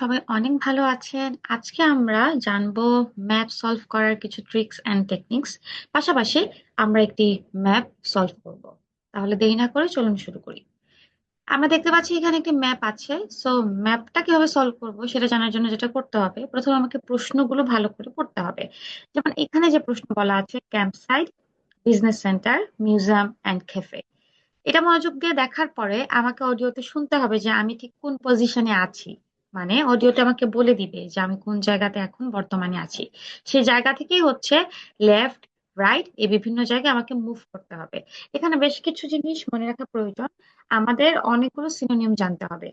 সবাই অনেক ভালো আছেন। আজকে আমরা জানবো ম্যাপ সলভ করার কিছু ট্রিক্স এন্ড টেকনিক্স। পাশাপাশি আমরা একটি ম্যাপ সলভ করব। তাহলে দেরি না করে চলুন শুরু করি। আমরা দেখতে পাচ্ছি এখানে একটি ম্যাপ আছে। সো ম্যাপটা কিভাবে সলভ করব সেটা জানার জন্য যেটা করতে হবে, প্রথমে আমাকে প্রশ্নগুলো ভালো করে পড়তে হবে। যেমন এখানে যে প্রশ্ন বলা আছে, camp site, business centre, museum and cafe. এটা মনোযোগ দিয়ে দেখার পরে আমাকে অডিওতে শুনতে হবে যে আমি ঠিক কোন পজিশনে আছি। মানে অডিওতে আমাকে বলে দিবে যে আমি কোন জায়গাতে এখন বর্তমানে আছি। সেই জায়গা থেকেই হচ্ছে লেফট, রাইট, এই বিভিন্ন জায়গায় আমাকে মুভ করতে হবে। এখানে বেশ কিছু জিনিস মনে রাখা প্রয়োজন। আমাদের অনেকগুলো সিনোনিম জানতে হবে।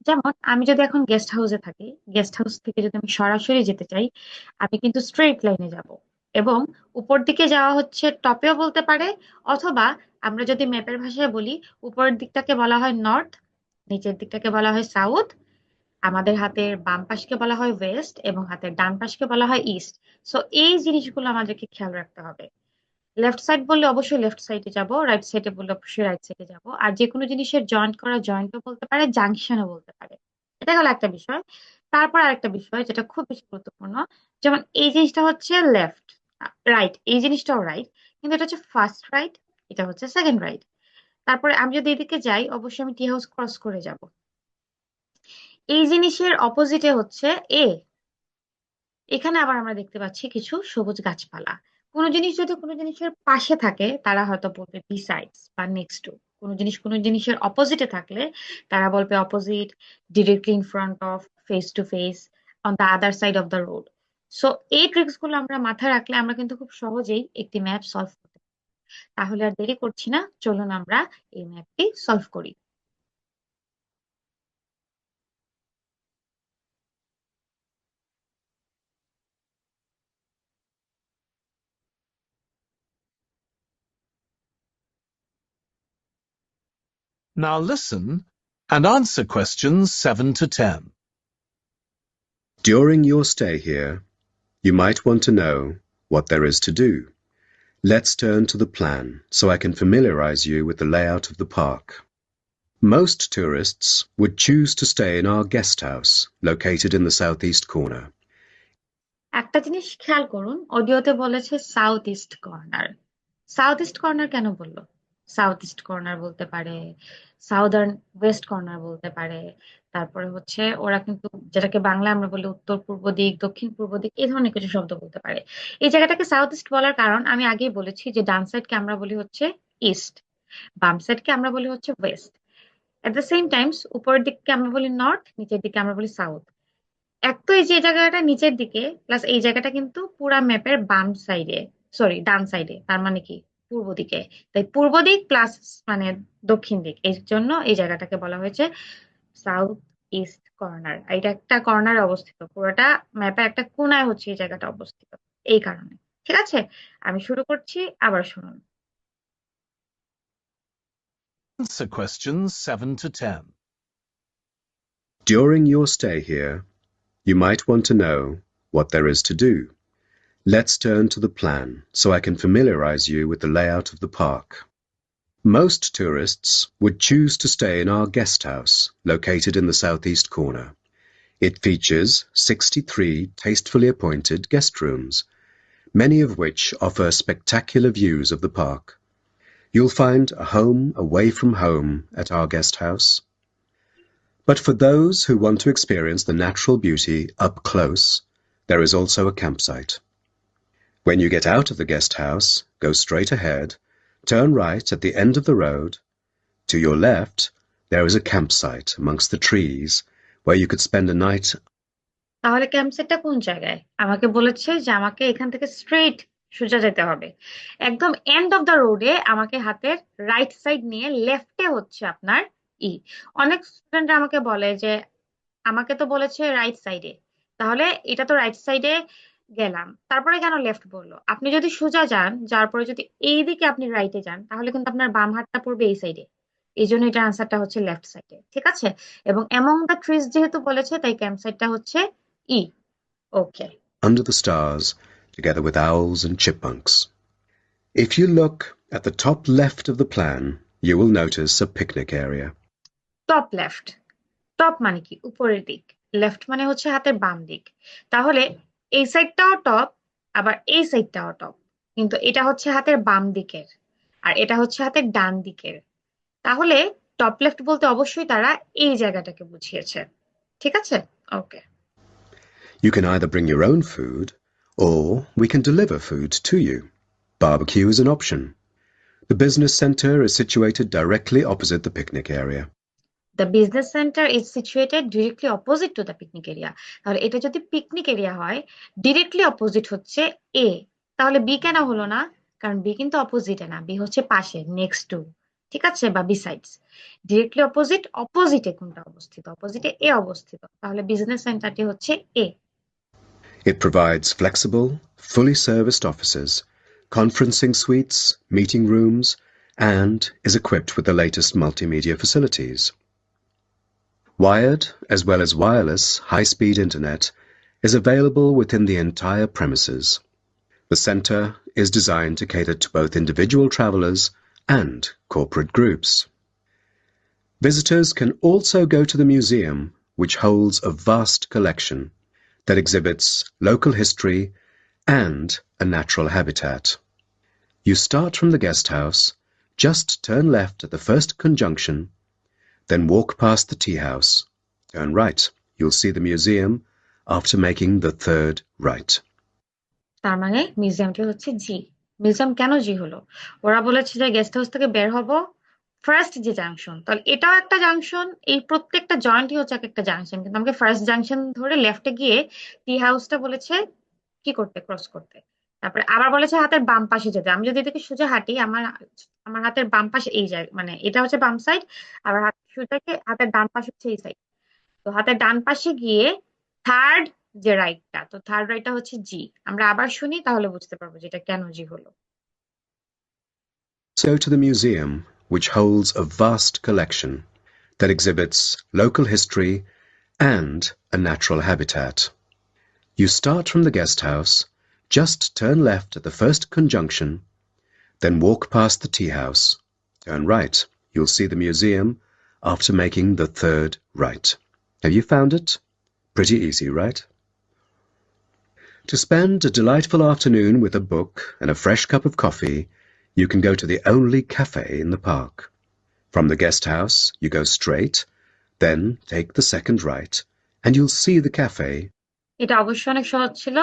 যেমন আমি যদি এখন গেস্ট হাউসে থাকি, গেস্ট হাউস থেকে যদি আমি সরাসরি যেতে চাই, আমি কিন্তু স্ট্রেট লাইনে যাব। এবং উপর দিকে যাওয়া হচ্ছে টপেও বলতে পারে, অথবা আমরা যদি ম্যাপের ভাষায় বলি, উপরের দিকটাকে বলা হয় নর্থ, নিচের দিকটাকে বলা হয় সাউথ, আমাদের হাতের বাম পাশকে বলা হয় ওয়েস্ট এবং হাতের ডান পাশকে বলা হয় ইস্ট। সো এই জিনিসগুলো আমাদেরকে খেয়াল রাখতে হবে। লেফট সাইড বললে অবশ্যই লেফট সাইডে যাব, রাইট সাইডে বললে অবশ্যই রাইট সাইডে যাব। আর যে কোনো জিনিসের জয়েন্ট করা জয়েন্টও বলতে পারে, জাংশনও বলতে পারে। এটা হলো একটা বিষয়। তারপর আরেকটা বিষয় যেটা খুব বেশি গুরুত্বপূর্ণ, যেমন এই জিনিসটা হচ্ছে লেফট, রাইট, এই জিনিসটাও রাইট, কিন্তু এটা হচ্ছে ফার্স্ট রাইট, এটা হচ্ছে সেকেন্ড রাইট। তারপরে আমি যদি এদিকে যাই, অবশ্যই আমি টি হাউস ক্রস করে যাব। এই জিনিসের অপোজিটে হচ্ছে এ। এখানে আবার আমরা দেখতে পাচ্ছি কিছু সবুজ গাছপালা। কোনো জিনিস যদি কোনো জিনিসের পাশে থাকে তারা হয়তো বলবে বিসাইডস বা নেক্সট টু। কোনো জিনিস কোনো জিনিসের অপোজিটে থাকলে তারা বলবে opposite, directly in front of, face to face, on the other side of the road. So এই ট্রিক্স গুলো আমরা মাথায় রাখলে আমরা কিন্তু খুব সহজেই একটি ম্যাপ সলভ করতে পারি। তাহলে আর দেরি করছি না, চলুন আমরা এই ম্যাপটি সলভ করি। Now listen and answer questions 7 to 10. During your stay here, you might want to know what there is to do. Let's turn to the plan so I can familiarize you with the layout of the park. Most tourists would choose to stay in our guest house, located in the southeast corner. একটা জিনিস খেয়াল করুন, অডিওতে বলেছে south east corner. South east corner কেন বললো? South east corner বলতে পারে, southern West corner বলতে পারে। তারপরে হচ্ছে ওরা কিন্তু, যেটাকে বাংলায় আমরা বলি উত্তর পূর্ব দিক, দক্ষিণ পূর্ব দিক, এই ধরনের কিছু শব্দ বলতে পারে। এই জায়গাটাকে সাউথ ইস্ট বলার কারণ আমি আগেই বলেছি যে ডান সাইডকে আমরা বলি হচ্ছে ইস্ট, বাম সাইডকে আমরা বলি হচ্ছে West. At the same Times উপরের দিককে আমরা বলি নর্থ, নিচের দিকে আমরা বলি সাউথ। এক তো এই যে জায়গাটা নিচের দিকে, প্লাস এই জায়গাটা কিন্তু পুরা ম্যাপের বাম সাইডে, সরি ডান সাইডে, তার মানে কি পূর্ব দিকে। তাই পূর্ব দিক প্লাস মানে দক্ষিণ দিক, এই জন্য এই জায়গাটাকে বলা হয়েছে সাউথ ইস্ট কর্নার। এটা একটা কর্নারে অবস্থিত, পুরোটা ম্যাপের একটা কোনায় হচ্ছে এই জায়গাটা অবস্থিত, এই কারণে। ঠিক আছে, আমি শুরু করছি, আবার শুনুন। Answer questions 7 to 10. During your stay here, you might want to know what there is to do. Let's turn to the plan so I can familiarize you with the layout of the park. Most tourists would choose to stay in our guest house, located in the southeast corner. It features 63 tastefully appointed guest rooms, many of which offer spectacular views of the park. You'll find a home away from home at our guest house. But for those who want to experience the natural beauty up close, there is also a campsite. When you get out of the guest house, go straight ahead, turn right at the end of the road. To your left, there is a campsite amongst the trees where you could spend a night. তাহলে ক্যাম্পসাইটটা কোন জায়গায়? আমাকে বলেছে যে আমাকে এখান থেকে straight সোজা যেতে হবে, একদম এন্ড অফ দ্য রোডে আমাকে হাতের রাইট সাইড নিয়ে লেফটে হচ্ছে আপনার ই। অনেক স্টুডেন্ট আমাকে বলে যে আমাকে তো বলেছে রাইট সাইডে, তাহলে এটা তো রাইট সাইডে গেলাম, তারপরে কেন লেফট বললো? আপনি যদি সোজা যান, যার পরে যদি এই দিকে আপনি রাইটে যান, তাহলে কিন্তু আপনার বাম হাতটা পড়বে এই সাইডে। এই জন্য এটা আনসারটা হচ্ছে লেফট সাইডে। ঠিক আছে, এবং অ্যামং দ্য ট্রিজ যেহেতু বলেছে, তাই ক্যাম্প সাইডটা হচ্ছে ই। ওকে। Under the stars, together with owls and chipmunks. If you look at the top left of the plan, you will notice a picnic area. Top left, top মানে কি উপরের দিক, left মানে হচ্ছে হাতের বাম দিক। তাহলে এই সাইডটাও টপ, আবার এই সাইডটাও টপ, কিন্তু এটা হচ্ছে হাতের বাম দিকের আর এটা হচ্ছে হাতের ডান দিকের। তাহলে টপ লেফট বলতে অবশ্যই তারা এই জায়গাটাকে বুঝিয়েছে। ঠিক আছে, ওকে। You can either bring your own food, or we can deliver food to you. Barbecue is an option. The business center is situated directly opposite the picnic area. The business centre is situated directly opposite to the picnic area. তাহলে এটা যদি picnic area হয়, directly opposite হচ্ছে এ। তাহলে B কেন হলো না? কারণ বি কিন্তু অপোজিটে না, বি হচ্ছে পাশে, নেক্সট টু। ঠিক আছে, বা বিসাইডস। ডিরেক্টলি অপোজিট, অপোজিটে কোনটা অবস্থিত? অপোজিটে এ অবস্থিত, তাহলে বিজনেস সেন্টারটি হচ্ছে এ। It provides flexible, fully serviced offices, conferencing suites, meeting rooms, and is equipped with the latest multimedia facilities. Wired, as well as wireless, high-speed internet is available within the entire premises. The center is designed to cater to both individual travelers and corporate groups. Visitors can also go to the museum, which holds a vast collection that exhibits local history and a natural habitat. You start from the guest house, just turn left at the first conjunction, then walk past the tea house. Turn right. You'll see the museum after making the third right. তার মানে মিউজিয়ামটি হচ্ছে জি। Museum কেন জি হলো? ওরা বলেছে যে guest house থেকে বের হব, ফার্স্ট যে জাংশন, তাহলে এটাও একটা জাংশন, এই প্রত্যেকটা জয়েন্টই হচ্ছে এক একটা জাংশন, কিন্তু আমাকে ফার্স্ট জাংশন ধরে লেফটে গিয়ে টি হাউসটা বলেছে কি করতে, ক্রস করতে। তারপরে আবার বলেছে হাতের বাম পাশে যেতে। আমি যদি এদিকে সোজা হাঁটি, আমার আমার হাতের বাম পাশে এই জায়গা, মানে এটা হচ্ছে বাম সাইড, আবার হাত সোজাকে হাতের ডান পাশে হচ্ছে এই সাইড। তো হাতের ডান পাশে গিয়ে থার্ড যে রাইটটা, তো থার্ড রাইটটা হচ্ছে জি। আমরা আবার শুনি, তাহলে বুঝতে পারবো যে এটা কেন জি হলো। Go to the museum, which holds a vast collection that exhibits local history and a natural habitat. You start from the guest house, just turn left at the first conjunction, then walk past the tea house. Turn right. You'll see the museum after making the third right. Have you found it? Pretty easy, right? To spend a delightful afternoon with a book and a fresh cup of coffee, you can go to the only cafe in the park. From the guest house, you go straight, then take the second right, and you'll see the cafe. এটা অবশ্যই অনেক সহজ ছিল।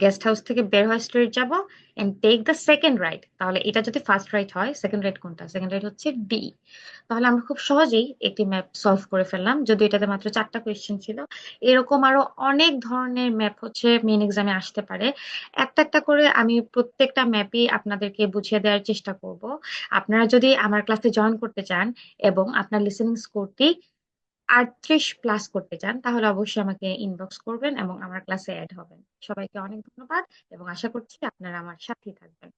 Guest house থেকে বের হয়ে straight যাব and take the second right. তাহলে এটা যদি ফার্স্ট রাইট হয়, সেকেন্ড রাইট কোনটা? সেকেন্ড রাইট হচ্ছে ডি। তাহলে আমরা খুব সহজেই একটি ম্যাপ সলভ করে ফেললাম, যদি এটাতে মাত্র 4টা কোয়েশ্চেন ছিল। এরকম আরো অনেক ধরনের ম্যাপ হচ্ছে মেইন এক্সামে আসতে পারে। একটা একটা করে আমি প্রত্যেকটা ম্যাপই আপনাদেরকে বুঝিয়ে দেওয়ার চেষ্টা করব। আপনারা যদি আমার ক্লাসে জয়েন করতে চান এবং আপনার লিসেনিং স্কোরটি 38+ করতে চান, তাহলে অবশ্যই আমাকে ইনবক্স করবেন এবং আমার ক্লাসে অ্যাড হবেন। সবাইকে অনেক ধন্যবাদ এবং আশা করছি আপনারা আমার সাথেই থাকবেন।